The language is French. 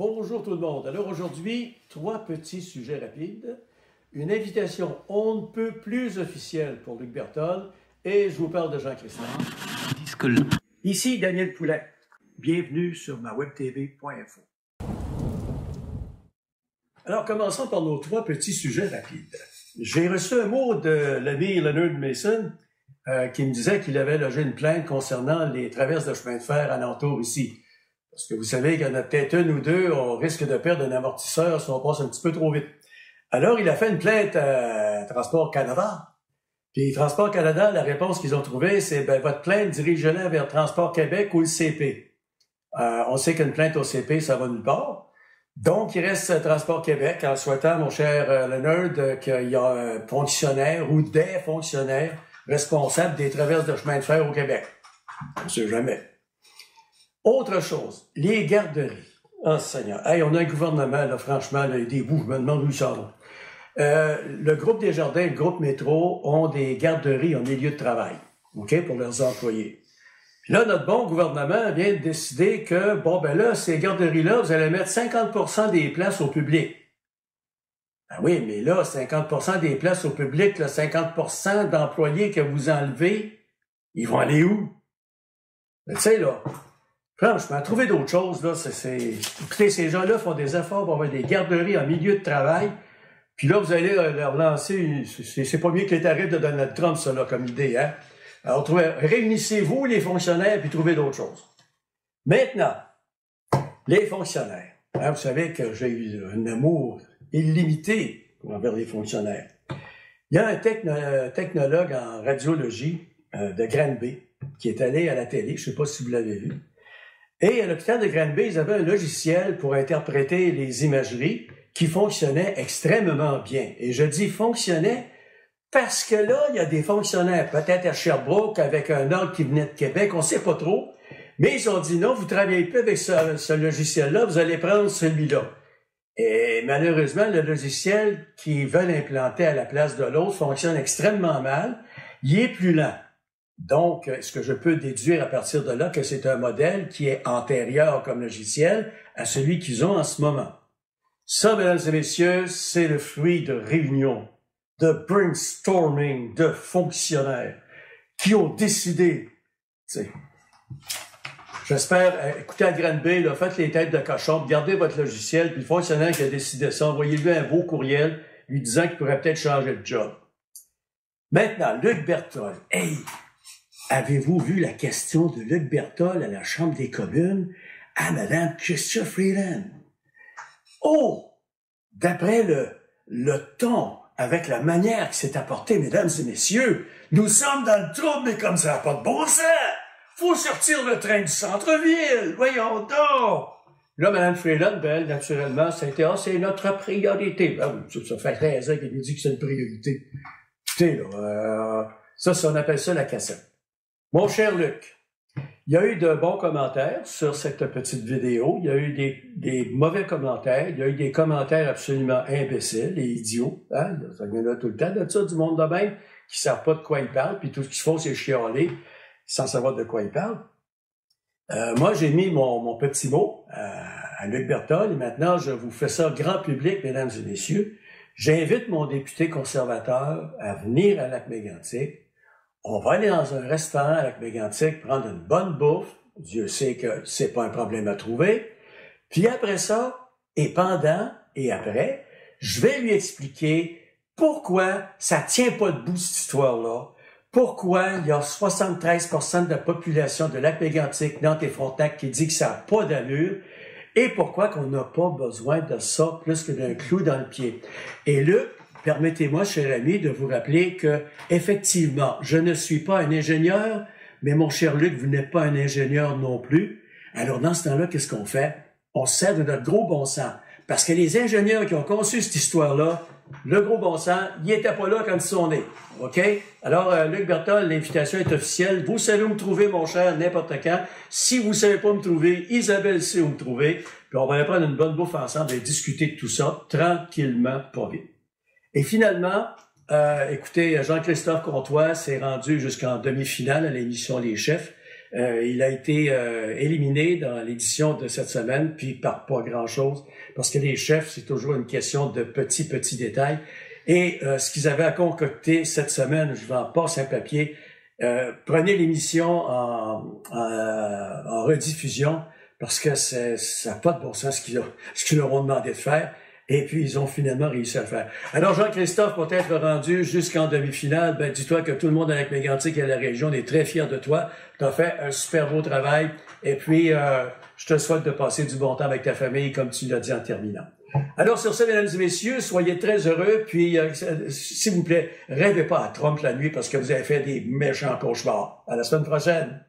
Bonjour tout le monde. Alors aujourd'hui, trois petits sujets rapides. Une invitation on ne peut plus officielle pour Luc Berthold et je vous parle de Jean-Christophe. Ici Daniel Poulet. Bienvenue sur ma webtv.info. Alors commençons par nos trois petits sujets rapides. J'ai reçu un mot de l'ami Leonard Mason qui me disait qu'il avait logé une plainte concernant les traverses de chemin de fer alentour ici. Parce que vous savez qu'il y en a peut-être une ou deux, on risque de perdre un amortisseur si on passe un petit peu trop vite. Alors, il a fait une plainte à Transport Canada. Puis Transport Canada, la réponse qu'ils ont trouvée, c'est votre plainte, dirigez-la vers Transport Québec ou le CP. On sait qu'une plainte au CP, ça va nulle part. Donc, il reste Transport Québec en souhaitant, mon cher Leonard, qu'il y a un fonctionnaire ou des fonctionnaires responsables des traverses de chemin de fer au Québec. On ne sait jamais. Autre chose, les garderies. Oh Seigneur, hey, on a un gouvernement, là, franchement, là, des bouts, je me demande où ils sont. Le groupe Desjardins et le groupe Métro ont des garderies en milieu de travail, OK, pour leurs employés. Puis là, notre bon gouvernement vient de décider que, ces garderies-là, vous allez mettre 50% des places au public. Ben oui, mais là, 50% des places au public, là, 50% d'employés que vous enlevez, ils vont aller où? Ben, tu sais, là, franchement, trouver d'autres choses, là, écoutez, ces gens-là font des efforts pour avoir des garderies en milieu de travail, puis là, vous allez leur lancer, c'est pas mieux que les tarifs de Donald Trump, ça, là, comme idée, hein? Alors, réunissez-vous, les fonctionnaires, puis trouvez d'autres choses. Maintenant, les fonctionnaires. Hein, vous savez que j'ai eu un amour illimité envers les fonctionnaires. Il y a un technologue en radiologie de Granby qui est allé à la télé, je ne sais pas si vous l'avez vu. Et à l'hôpital de Granby, ils avaient un logiciel pour interpréter les imageries qui fonctionnait extrêmement bien. Et je dis fonctionnait parce que là, il y a des fonctionnaires, peut-être à Sherbrooke, avec un ordre qui venait de Québec, on ne sait pas trop, mais ils ont dit non, vous ne travaillez plus avec ce logiciel-là, vous allez prendre celui-là. Et malheureusement, le logiciel qu'ils veulent implanter à la place de l'autre fonctionne extrêmement mal, il est plus lent. Donc, est-ce que je peux déduire à partir de là que c'est un modèle qui est antérieur comme logiciel à celui qu'ils ont en ce moment? Ça, mesdames et messieurs, c'est le fruit de réunions, de brainstorming de fonctionnaires qui ont décidé, tu sais, j'espère, écoutez à Granby, là, faites les têtes de cochon, gardez votre logiciel, puis le fonctionnaire qui a décidé ça, envoyez-lui un beau courriel lui disant qu'il pourrait peut-être changer de job. Maintenant, Luc Berthold, hey! Avez-vous vu la question de Luc Berthold à la Chambre des communes à Mme Chrystia Freeland? Oh! D'après le ton, avec la manière qui s'est apportée, mesdames et messieurs, nous sommes dans le trouble, mais comme ça n'a pas de bon sens! Faut sortir le train du centre-ville! Voyons donc! Là, Mme Freeland, elle, naturellement, ça a été, c'est notre priorité. Ben oui, ça fait 13 ans qu'elle nous dit que c'est une priorité. Écoutez, là, ça, on appelle ça la cassette. Mon cher Luc, il y a eu de bons commentaires sur cette petite vidéo. Il y a eu des mauvais commentaires. Il y a eu des commentaires absolument imbéciles et idiots. Hein? Ça vient là tout le temps de ça, du monde de même, qui ne savent pas de quoi ils parlent, puis tout ce qu'ils font, c'est chialer sans savoir de quoi ils parlent. Moi, j'ai mis mon petit mot à Luc Berthold, et maintenant, je vous fais ça grand public, mesdames et messieurs. J'invite mon député conservateur à venir à Lac-Mégantic. On va aller dans un restaurant à Lac-Mégantic, prendre une bonne bouffe. Dieu sait que c'est pas un problème à trouver. Puis après ça, et pendant et après, je vais lui expliquer pourquoi ça tient pas debout cette histoire-là. Pourquoi il y a 73% de la population de Lac-Mégantic, Nantes et Frontenac qui dit que ça n'a pas d'allure. Et pourquoi qu'on n'a pas besoin de ça plus que d'un clou dans le pied. Et Luc, permettez-moi, cher ami, de vous rappeler que, effectivement, je ne suis pas un ingénieur, mais mon cher Luc, vous n'êtes pas un ingénieur non plus. Alors, dans ce temps-là, qu'est-ce qu'on fait? On se sert de notre gros bon sens. Parce que les ingénieurs qui ont conçu cette histoire-là, le gros bon sens, ils n'étaient pas là quand ils sont nés. OK? Alors, Luc Berthold, l'invitation est officielle. Vous savez où me trouver, mon cher, n'importe quand. Si vous ne savez pas me trouver, Isabelle sait où me trouver. Puis on va aller prendre une bonne bouffe ensemble et discuter de tout ça, tranquillement, pas vite. Et finalement, écoutez, Jean-Christophe Comtois s'est rendu jusqu'en demi-finale à l'émission Les Chefs. Il a été éliminé dans l'édition de cette semaine, puis par pas grand-chose, parce que les chefs, c'est toujours une question de petits détails. Et ce qu'ils avaient à concocter cette semaine, je vais en passer un papier, prenez l'émission en rediffusion, parce que ça n'a pas de bon sens ce qu'ils leur ont demandé de faire. Et puis, ils ont finalement réussi à le faire. Alors, Jean-Christophe, pour t'être rendu jusqu'en demi-finale, ben, dis-toi que tout le monde avec Mégantic et la région, on est très fiers de toi. Tu as fait un super beau travail. Et puis, je te souhaite de passer du bon temps avec ta famille, comme tu l'as dit en terminant. Alors, sur ce, mesdames et messieurs, soyez très heureux. Puis, s'il vous plaît, rêvez pas à Trump la nuit parce que vous avez fait des méchants cauchemars. À la semaine prochaine.